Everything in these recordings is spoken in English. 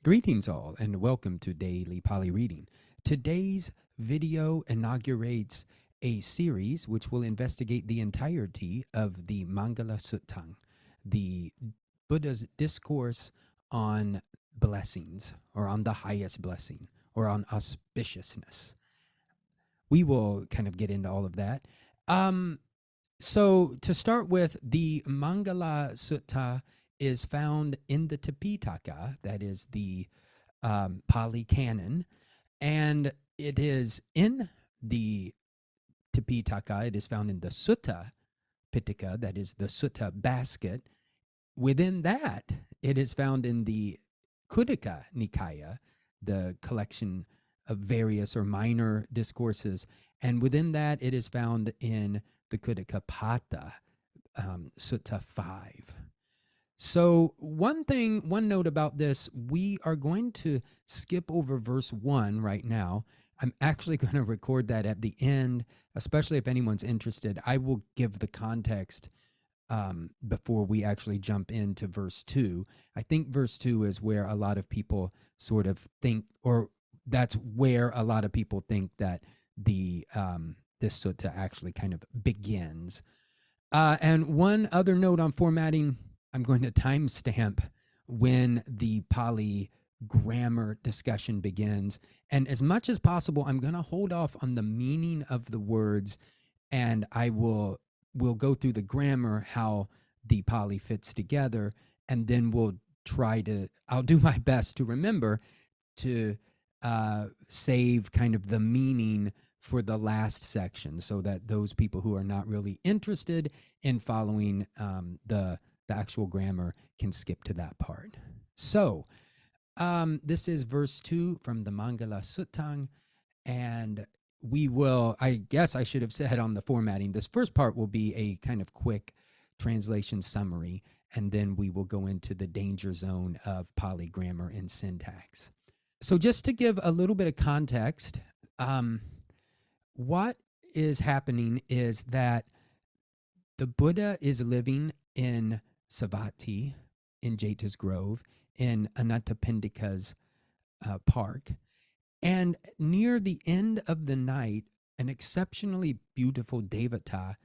Greetings all and welcome to Daily Pali Reading. Today's video inaugurates a series which will investigate the entirety of the Mangala Sutta, the Buddha's discourse on blessings, or on the highest blessing, or on auspiciousness. We will kind of get into all of that. So to start with, the Mangala Sutta is found in the Tipitaka, that is the Pali Canon, and it is in the Tipitaka, it is found in the Sutta Pitaka, that is the Sutta basket. Within that, it is found in the Khuddaka Nikaya, the collection of various or minor discourses, and within that, it is found in the Khuddaka Sutta 5. So one note about this, we are going to skip over verse 1 right now. I'm actually going to record that at the end, especially if anyone's interested. I will give the context before we actually jump into verse 2. I think verse 2 is where a lot of people sort of think, or that's where a lot of people think that the this sutta actually kind of begins. And one other note on formatting, I'm going to timestamp when the Pali grammar discussion begins. And as much as possible, I'm going to hold off on the meaning of the words, and we'll go through the grammar, how the Pali fits together, and then I'll do my best to remember to save kind of the meaning for the last section, so that those people who are not really interested in following the actual grammar can skip to that part. So this is verse 2 from the Mangala Sutta, and I guess I should have said on the formatting, this first part will be a kind of quick translation summary, and then we will go into the danger zone of Pali grammar and syntax. So just to give a little bit of context, what is happening is that the Buddha is living in Savatthi, in Jeta's Grove, in Anathapindika's park. And near the end of the night, an exceptionally beautiful devata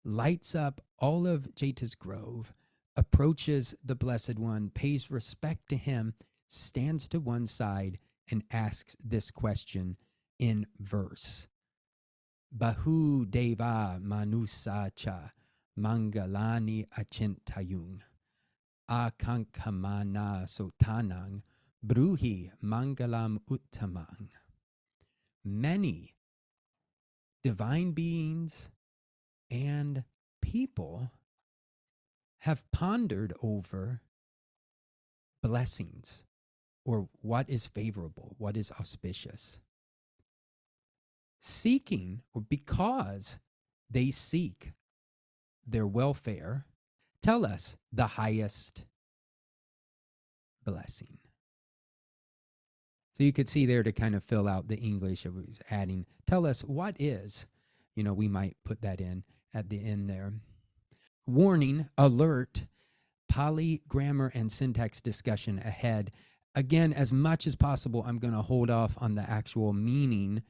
lights up all of Jeta's Grove, approaches the Blessed One, pays respect to him, stands to one side, and asks this question in verse. Bahū devā manussā ca maṅgalāni acintayuṃ. Ākaṅkhamānā sotthānaṃ brūhi maṅgalamuttamaṃ. Many divine beings and people have pondered over blessings, or what is favorable, what is auspicious, seeking, or because they seek their welfare. Tell us the highest blessing. So you could see there, to kind of fill out the English, it was adding, tell us what is, we might put that in at the end there. Warning, alert, Pali grammar and syntax discussion ahead. Again, as much as possible, I'm going to hold off on the actual meaning,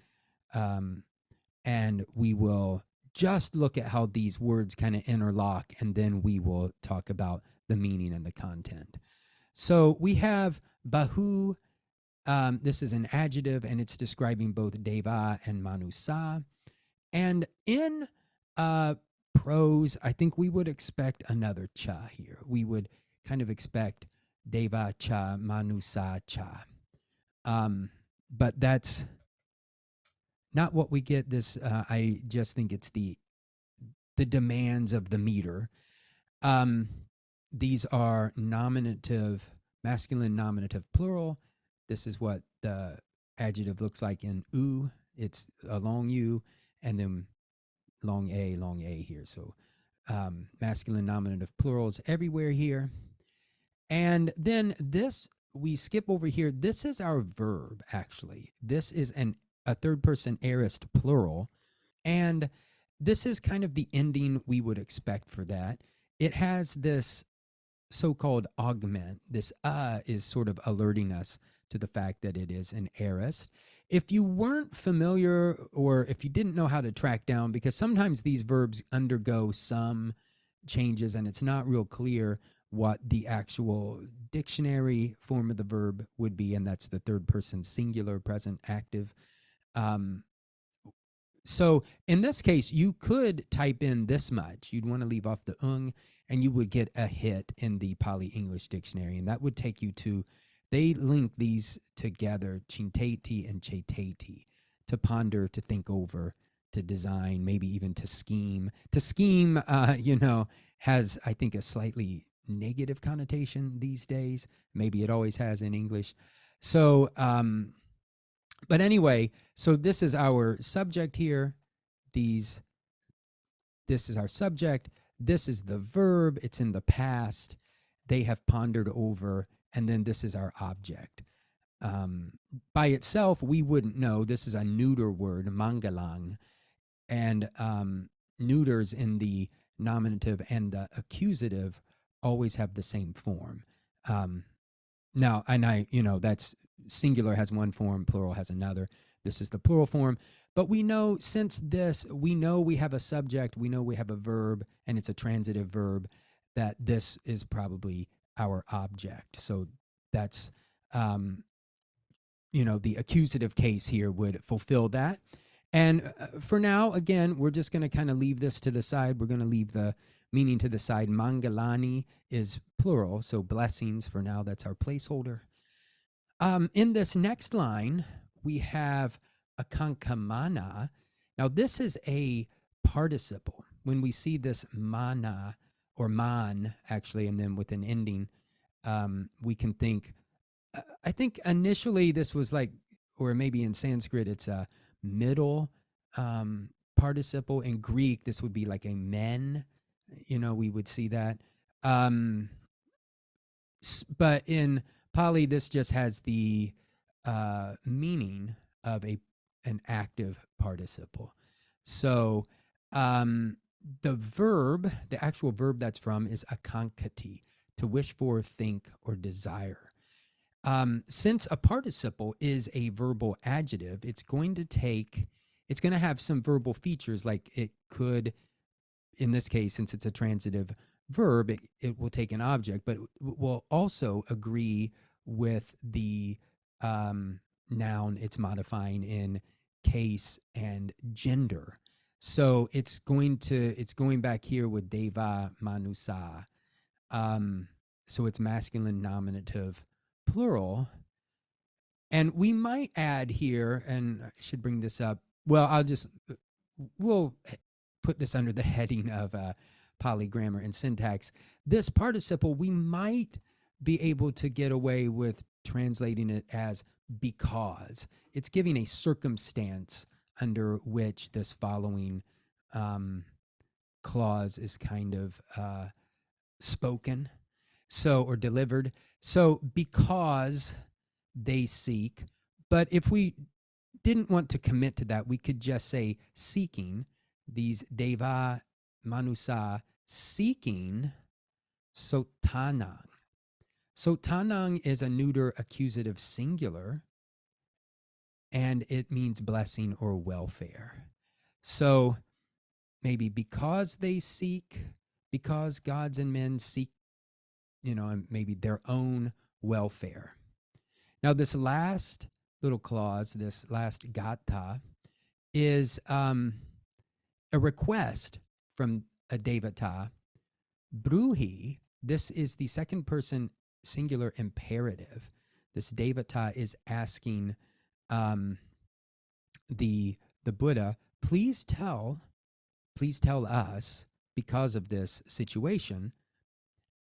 and we will just look at how these words kind of interlock, and then we will talk about the meaning and the content. So we have Bahū. This is an adjective, and it's describing both devā and manussā. And in prose, I think we would expect another cha here. We would kind of expect devā cha, manussā cha. But that's not what we get. I just think it's the demands of the meter. These are nominative, masculine nominative plural. This is what the adjective looks like in u. It's a long u, and then long a here. So masculine nominative plurals everywhere here. And then this, we skip over here. This is our verb, actually. This is a third person aorist plural. And this is kind of the ending we would expect for that. It has this so-called augment. This is sort of alerting us to the fact that it is an aorist. If you weren't familiar or if you didn't know how to track down, because sometimes these verbs undergo some changes and it's not real clear what the actual dictionary form of the verb would be, and that's the third person singular present active. So in this case, you could type in this much. You'd want to leave off the ung, and you would get a hit in the Pali English Dictionary, and that would take you to, they link these together, cinteti and ceteti, to ponder, to think over, to design, maybe even to scheme. To scheme, has, I think, a slightly negative connotation these days. Maybe it always has in English. So, but anyway, so this is our subject here. This is our subject. This is the verb. It's in the past. They have pondered over, and then this is our object. By itself, we wouldn't know. This is a neuter word, maṅgalang, and neuters in the nominative and the accusative always have the same form. Now, and that's singular has one form, plural has another. This is the plural form. But we know since we know we have a subject, we know we have a verb, and it's a transitive verb, that this is probably our object. So that's, the accusative case here would fulfill that. And for now, again, we're just going to kind of leave this to the side. We're going to leave the meaning to the side. Maṅgalāni is plural, so blessings for now. That's our placeholder. In this next line, we have ākaṅkhamānā. Now, this is a participle. When we see this mana, or man, actually, and then with an ending, we can think, I think initially this was like, or maybe in Sanskrit, it's a middle participle. In Greek, this would be like a men. We would see that. But in Pali, this just has the meaning of an active participle. So the verb, the actual verb that's from, is ākaṅkhati, to wish for, think, or desire. Since a participle is a verbal adjective, it's going to have some verbal features, like it could, in this case, since it's a transitive verb, it will take an object, but it will also agree with the noun it's modifying in case and gender. So it's going back here with devā, manussā. So it's masculine nominative plural. And we might add here, and I should bring this up. Well, we'll put this under the heading of Pali Grammar and Syntax. This participle, we might be able to get away with translating it as because. It's giving a circumstance under which this following clause is kind of spoken, or delivered. So because they seek, but if we didn't want to commit to that, we could just say seeking, these devā, manussā, seeking sotthānaṃ. Sotthānaṃ is a neuter accusative singular, and it means blessing or welfare. So maybe because they seek, because gods and men seek, maybe their own welfare. Now, this last little clause, this last gata, is a request from a devata. Brūhi, this is the second person singular imperative. This devata is asking the Buddha, please tell us because of this situation.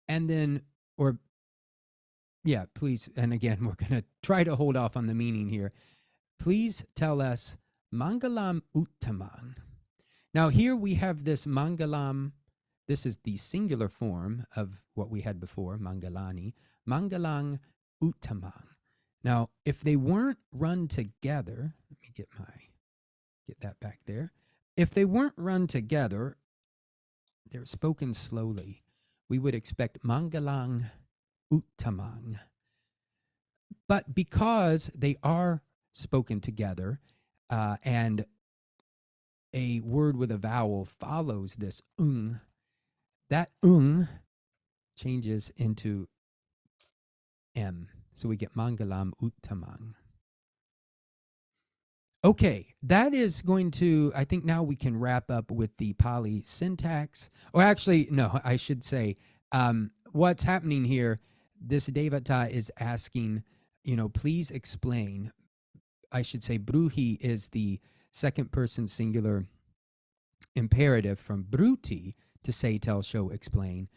And then, please, and again, we're going to try to hold off on the meaning here. Please tell us maṅgalamuttamaṃ. Now here we have this maṅgalam. This is the singular form of what we had before, maṅgalāni, maṅgalamuttamaṃ. Now, if they weren't run together, let me get that back there. If they weren't run together, they're spoken slowly. We would expect maṅgalamuttamaṃ. But because they are spoken together, and a word with a vowel follows this that changes into M. So we get maṅgalamuttamaṃ. Okay, that is going to, I think now we can wrap up with the Pali syntax. Or actually, no, I should say, what's happening here, this devata is asking, please explain. I should say brūhi is the second person singular imperative from brūti, to say, tell, show, explain.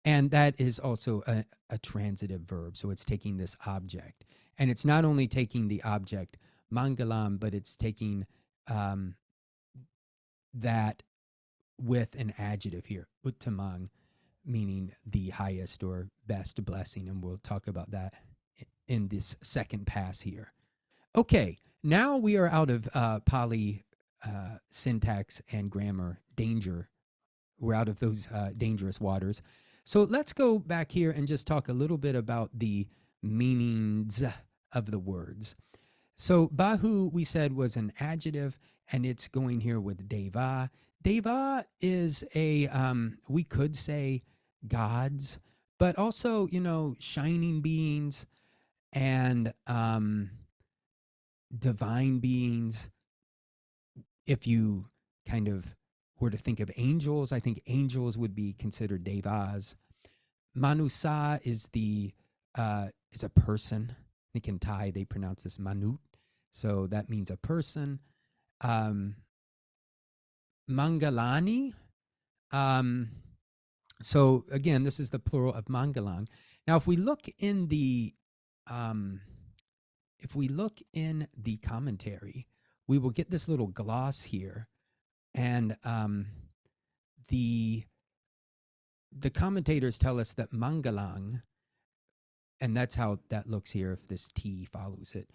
And that is also a transitive verb. So it's taking this object. And it's not only taking the object maṅgalam, but it's taking that with an adjective here, uttamaṃ, meaning the highest or best blessing. And we'll talk about that in this second pass here. Okay, now we are out of Pali syntax and grammar danger. We're out of those dangerous waters. So let's go back here and just talk a little bit about the meanings of the words. So Bahū, we said, was an adjective, and it's going here with devā. Devā is a, we could say gods, but also, shining beings and divine beings. If you kind of were to think of angels, I think angels would be considered devās. Manussā is is a person. I think in Thai they pronounce this manut, so that means a person. Maṅgalāni. So again, this is the plural of maṅgalāni. Now, if we look in the commentary, we will get this little gloss here, and the commentators tell us that maṅgalanti, and that's how that looks here if this T follows it,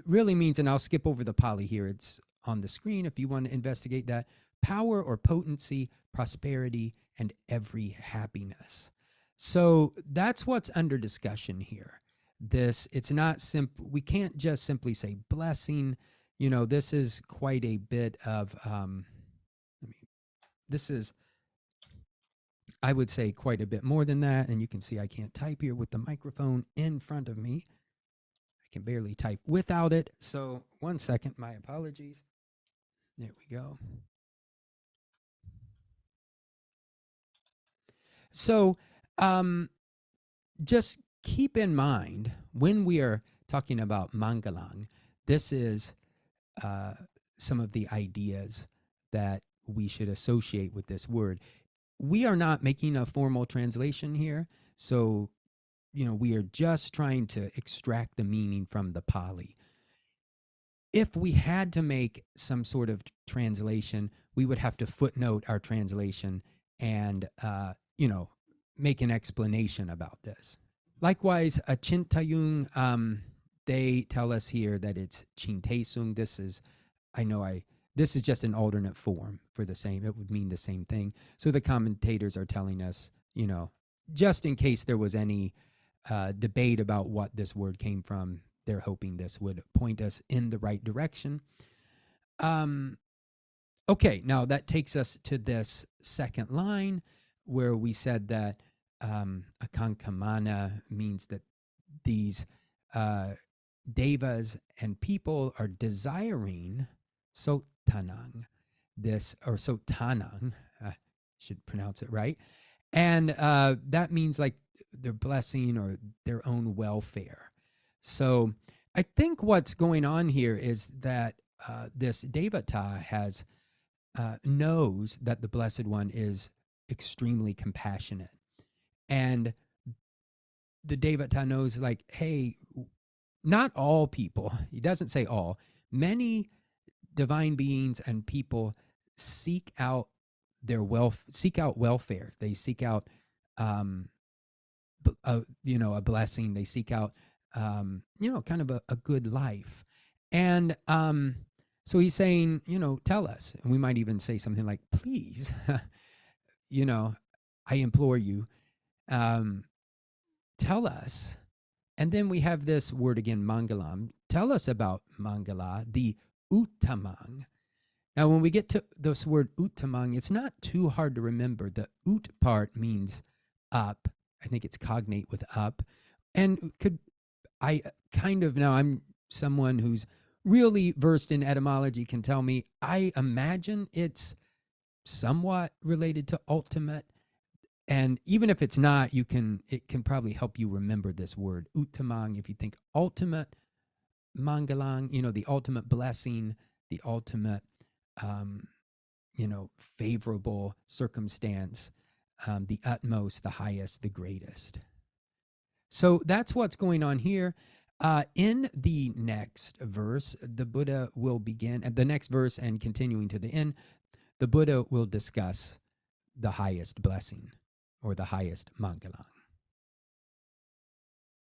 really means, and I'll skip over the Pali here, it's on the screen if you want to investigate that, power or potency, prosperity, and every happiness. So that's what's under discussion here. It's not simple. We can't just simply say blessing. This is quite a bit of, this is, I would say, quite a bit more than that. And you can see I can't type here with the microphone in front of me. I can barely type without it. So 1 second, my apologies. There we go. So just keep in mind when we are talking about maṅgalanti, this is some of the ideas that we should associate with this word. We are not making a formal translation here, so we are just trying to extract the meaning from the Pali. If we had to make some sort of translation, we would have to footnote our translation and make an explanation about this. Likewise, acintayuṃ, they tell us here that it's cintesuṃ. This is just an alternate form for the same. It would mean the same thing. So the commentators are telling us, just in case there was any debate about what this word came from, they're hoping this would point us in the right direction. Okay, now that takes us to this second line where we said that ākaṅkhamānā means that these devas and people are desiring sotthānaṃ, or sotthānaṃ, should pronounce it right. And that means like their blessing or their own welfare. So I think what's going on here is that this devata knows that the Blessed One is extremely compassionate. And the devata knows, like, hey, not all people, he doesn't say all, many divine beings and people seek out welfare. They seek out a blessing. They seek out kind of a good life. And so he's saying, tell us. And we might even say something like, please, I implore you, tell us And then we have this word again, mangalam. Tell us about mangala, the uttamaṃ. Now, when we get to this word uttamaṃ, it's not too hard to remember. The ut part means up. I think it's cognate with up. And now I'm someone who's really versed in etymology, can tell me, I imagine it's somewhat related to ultimate. And even if it's not, it can probably help you remember this word, uttamaṃ. If you think ultimate maṅgalāni, the ultimate blessing, the ultimate, favorable circumstance, the utmost, the highest, the greatest. So that's what's going on here. In the next verse, the Buddha will begin, at the next verse and continuing to the end, the Buddha will discuss the highest blessing or the highest maṅgalāni.